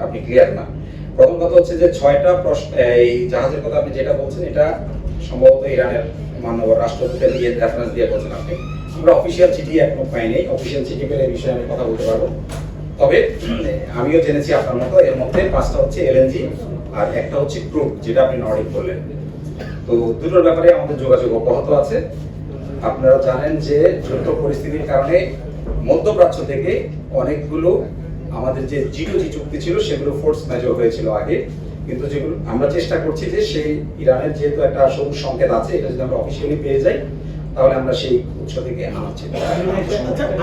আপনি ক্লিয়ার না। প্রথম কথা হচ্ছে যে 6টা প্রশ্ন, এই জাহাজের কথা আপনি যেটা বলছেন এটা সম্ভবত ইরানের মাননীয় রাষ্ট্রদূতের দিয়ে রেফারেন্স দিয়ে বলছেন আপনি। আমরা অফিসিয়াল চিঠি এখনো পাইনি, অফিসিয়াল চিঠি পেলে এই বিষয়ে আমি কথা বলতে পারবো। তবে আমিও জেনেছি আপনার মতো, এর মধ্যে 5টা হচ্ছে এলএনজি আর একটা হচ্ছে ক্রুড, যেটা আপনি নর্ডিক বললেন। তো দুটোর ব্যাপারে আমাদের যোগাযোগ অব্যাহত আছে। আপনারা জানেন যে যুদ্ধ পরিস্থিতির কারণে মধ্যপ্রাচ্য থেকে অনেকগুলো আমাদের যে জিটোজি চুক্তি ছিল সেগুলো ফোর্স মেজর হয়েছিল আগে, কিন্তু যেগুলো আমরা চেষ্টা করছি যে সেই ইরানের যেহেতু একটা সবুজ সংকেত আছে, এটা যদি আমরা অফিসিয়ালি পেয়ে যাই তাহলে আমরা সেই উৎস থেকে আনাচ্ছি।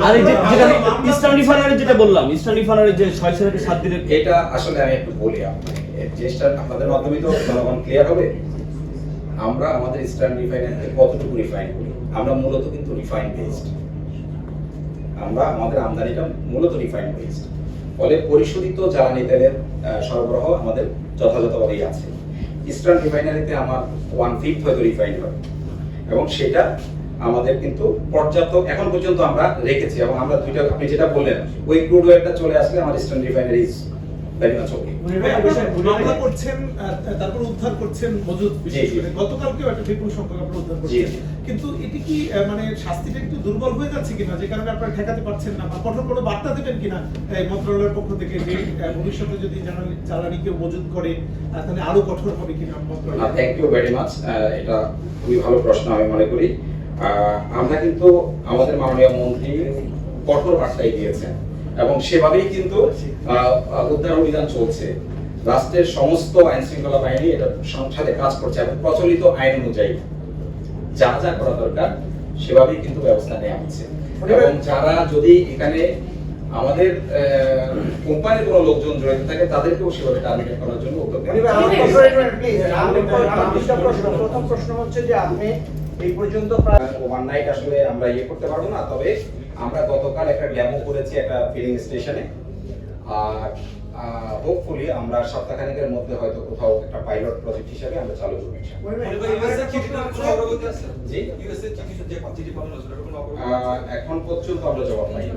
আর এই যে যেটা ইস্টার্ন রিফাইনারি যেটা বললাম, ইস্টার্ন রিফাইনারি যে 6 থেকে 7 দিনের, এটা আসলে আমি একটু বলি আপনাকে, এই জিনিসটা আপনাদের মাধ্যমে তো জনগণ ক্লিয়ার হবে। আমরা আমাদের ইস্টার্ন রিফাইনারিতে কতটুকু রিফাইন করি, আমরা মূলত কিন্তু রিফাইন বেসড, আমরা আমাদের আমদানিটা মূলত রিফাইন বেসড, ফলে পরিশোধিত জ্বালানি তেলের সরবরাহ আমাদের যথাযথভাবেই আছে। ইস্টার্ন রিফাইনারিতে আমার 1/5 হয়তো রিফাইন হয়, এবং সেটা আমাদের কিন্তু পর্যাপ্ত এখন পর্যন্ত আমরা রেখেছি। এবং আমরা দুইটা, আপনি যেটা বললেন ওই ক্রুড অয়েলটা চলে আসলে আমার eastern refinery is very much okay. মামলা করছেন, তারপর উদ্ধার করছেন মজুদ, বিশেষ করে গতকালকেও একটা বিপুল সংখ্যক আপনারা উদ্ধার করছেন, কিন্তু এটি কি মানে শাস্তিটা একটু দুর্বল হয়ে যাচ্ছে কিনা, যে কারণে আপনারা ঠেকাতে পারছেন না, বা কঠোর কোনো বার্তা দেবেন কিনা এই মন্ত্রণালয়ের পক্ষ থেকে, যে ভবিষ্যতে যদি জ্বালানি কেউ মজুদ করে তাহলে আরো কঠোর হবে কিনা মন্ত্রণালয়? থ্যাংক ইউ ভেরি মাচ, এটা খুবই ভালো প্রশ্ন আমি মনে করি। আমরা কিন্তু আমাদের মাননীয় মন্ত্রী কঠোর বার্তাই দিয়েছেন, এবং সেভাবেই কিন্তু উদ্ধার অভিযান চলছে। রাষ্ট্রের সমস্ত আইন শৃঙ্খলা বাহিনী এটা সাথে কাজ করছে, এবং প্রচলিত আইন অনুযায়ী যা যা করা দরকার সেভাবেই কিন্তু ব্যবস্থা নেওয়া হচ্ছে। এবং যারা যদি এখানে আমাদের কোম্পানির কোনো লোকজন জড়িত থাকে তাদেরকেও সেভাবে টার্গেট করার জন্য উদ্যোগ নেওয়া হচ্ছে। প্রথম প্রশ্ন হচ্ছে যে আপনি এই পর্যন্ত ওভার নাইট আসলে আমরা ইয়ে করতে পারবো না, তবে আমরা গতকাল একটা ডেমো করেছি একটা ফিলিং স্টেশনে, আর হোপফুলি আমরা সপ্তাহখানেকের মধ্যে হয়তো কোথাও একটা পাইলট প্রজেক্ট হিসেবে আমরা চালু করব। জি, এখন পর্যন্ত আমরা জবাব পাইনি।